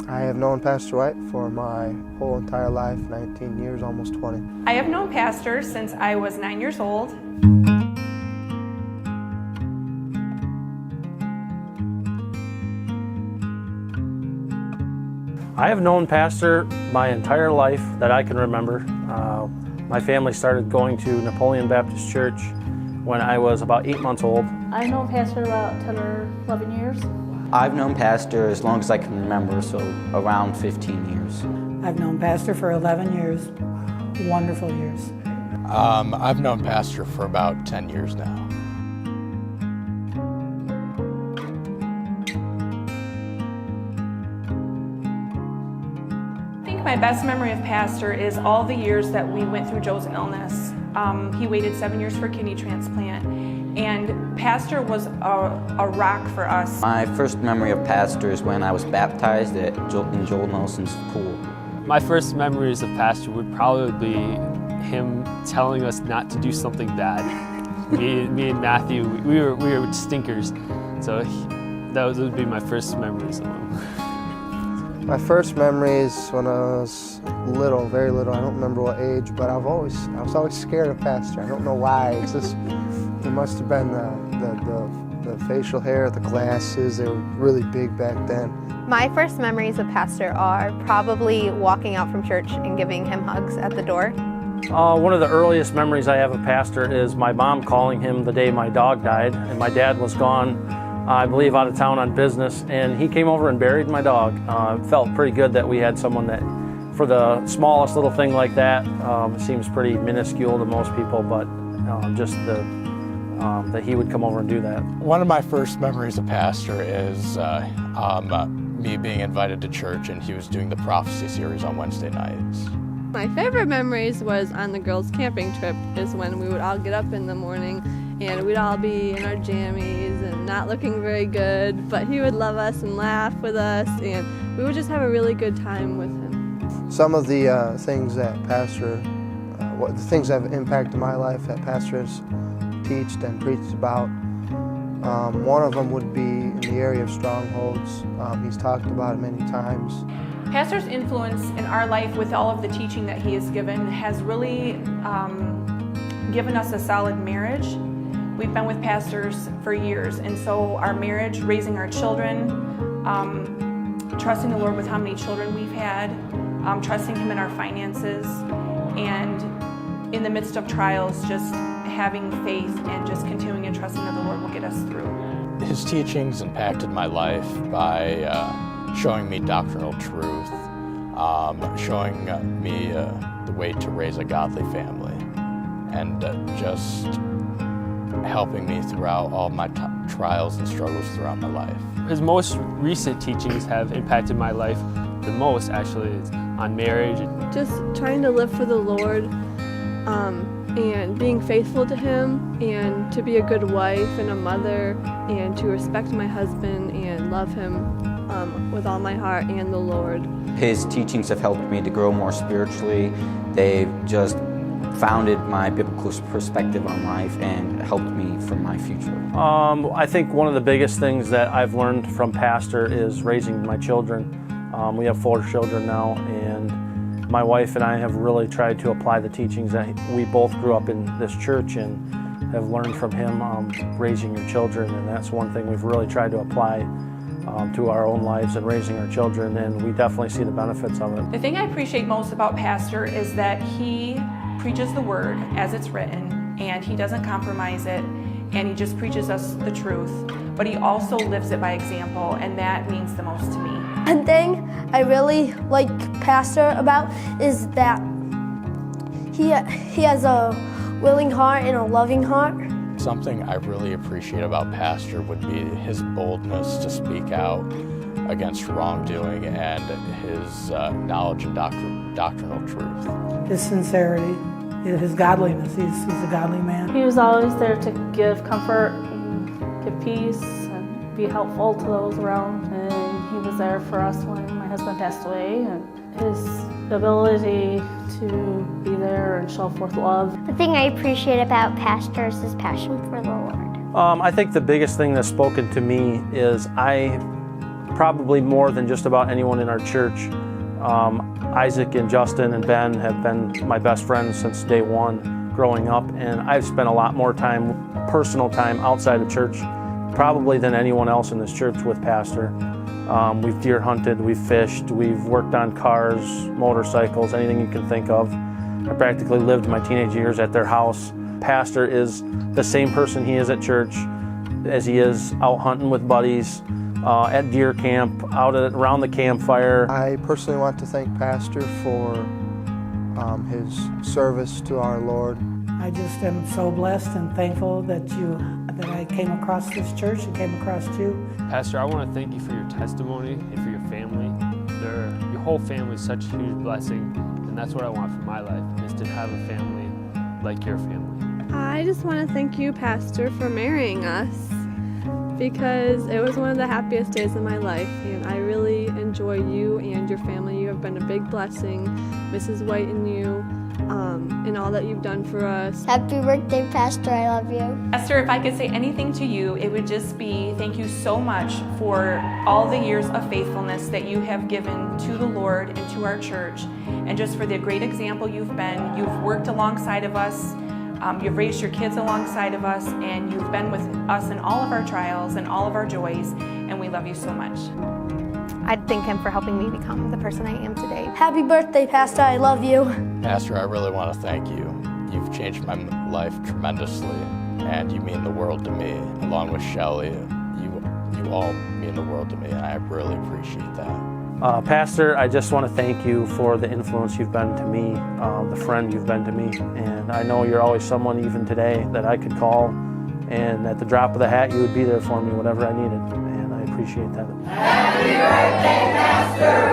I have known Pastor White for my whole entire life, 19 years, almost 20. I have known Pastor since I was 9 years old. I have known Pastor my entire life that I can remember. My family started going to Napoleon Baptist Church when I was about 8 months old. I've known Pastor about 10 or 11 years. I've known Pastor as long as I can remember, so around 15 years. I've known Pastor for 11 years, wonderful years. I've known Pastor for about 10 years now. I think my best memory of Pastor is all the years that we went through Joe's illness. He waited 7 years for a kidney transplant, and Pastor was a rock for us. My first memory of Pastor is when I was baptized in Joel Nelson's pool. My first memories of Pastor would probably be him telling us not to do something bad. Me and Matthew, we were stinkers, so those would be my first memories of him. My first memories when I was little, very little. I don't remember what age, but I was always scared of Pastor. I don't know why. It's just, it must have been the facial hair, the glasses. They were really big back then. My first memories of Pastor are probably walking out from church and giving him hugs at the door. One of the earliest memories I have of Pastor is my mom calling him the day my dog died, and my dad was gone, I believe, out of town on business, and he came over and buried my dog. It felt pretty good that we had someone that, for the smallest little thing like that, seems pretty minuscule to most people, but just that he would come over and do that. One of my first memories of Pastor is me being invited to church, and he was doing the prophecy series on Wednesday nights. My favorite memories was on the girls' camping trip, is when we would all get up in the morning and we'd all be in our jammies and not looking very good, but he would love us and laugh with us, and we would just have a really good time with him. Some of the things that Pastor, the things that have impacted my life that Pastor has taught and preached about, one of them would be in the area of strongholds. He's talked about it many times. Pastor's influence in our life with all of the teaching that he has given has really given us a solid marriage. We've been with pastors for years, and so our marriage, raising our children, trusting the Lord with how many children we've had, trusting Him in our finances, and in the midst of trials, just having faith and just continuing and trusting that the Lord will get us through. His teachings impacted my life by showing me doctrinal truth, showing me the way to raise a godly family, and just helping me throughout all my trials and struggles throughout my life. His most recent teachings have impacted my life the most, actually, on marriage. Just trying to live for the Lord, and being faithful to Him, and to be a good wife and a mother, and to respect my husband and love him with all my heart and the Lord. His teachings have helped me to grow more spiritually. They've just founded my biblical perspective on life and helped me for my future. I think one of the biggest things that I've learned from Pastor is raising my children. We have 4 children now, and my wife and I have really tried to apply the teachings that we both grew up in this church and have learned from him, raising your children, and that's one thing we've really tried to apply to our own lives and raising our children, and we definitely see the benefits of it. The thing I appreciate most about Pastor is that he preaches the Word as it's written, and he doesn't compromise it, and he just preaches us the truth, but he also lives it by example, and that means the most to me. One thing I really like Pastor about is that he has a willing heart and a loving heart. Something I really appreciate about Pastor would be his boldness to speak out against wrongdoing and his knowledge and doctrinal truth. His sincerity, his godliness, he's a godly man. He was always there to give comfort and give peace and be helpful to those around, and he was there for us when my husband passed away, and his ability to be there and show forth love. The thing I appreciate about Pastor is his passion for the Lord. I think the biggest thing that's spoken to me is I probably more than just about anyone in our church. Isaac and Justin and Ben have been my best friends since day one growing up, and I've spent a lot more time, personal time outside of church, probably than anyone else in this church with Pastor. We've deer hunted, we've fished, we've worked on cars, motorcycles, anything you can think of. I practically lived my teenage years at their house. Pastor is the same person he is at church as he is out hunting with buddies, at deer camp, around the campfire. I personally want to thank Pastor for his service to our Lord. I just am so blessed and thankful that I came across this church and came across you. Pastor, I want to thank you for your testimony and for your family. Your whole family is such a huge blessing, and that's what I want for my life, is to have a family like your family. I just want to thank you, Pastor, for marrying us, because it was one of the happiest days of my life, and I really enjoy you and your family. You have been a big blessing, Mrs. White and you, and all that you've done for us. Happy birthday, Pastor. I love you. Esther, if I could say anything to you, it would just be thank you so much for all the years of faithfulness that you have given to the Lord and to our church, and just for the great example you've been. You've worked alongside of us. You've raised your kids alongside of us, and you've been with us in all of our trials and all of our joys, and we love you so much. I'd thank him for helping me become the person I am today. Happy birthday, Pastor. I love you. Pastor, I really want to thank you. You've changed my life tremendously, and you mean the world to me, along with Shelley. You all mean the world to me, and I really appreciate that. Pastor, I just want to thank you for the influence you've been to me, the friend you've been to me, and I know you're always someone, even today, that I could call, and at the drop of the hat, you would be there for me, whatever I needed, and I appreciate that. Happy birthday, Pastor!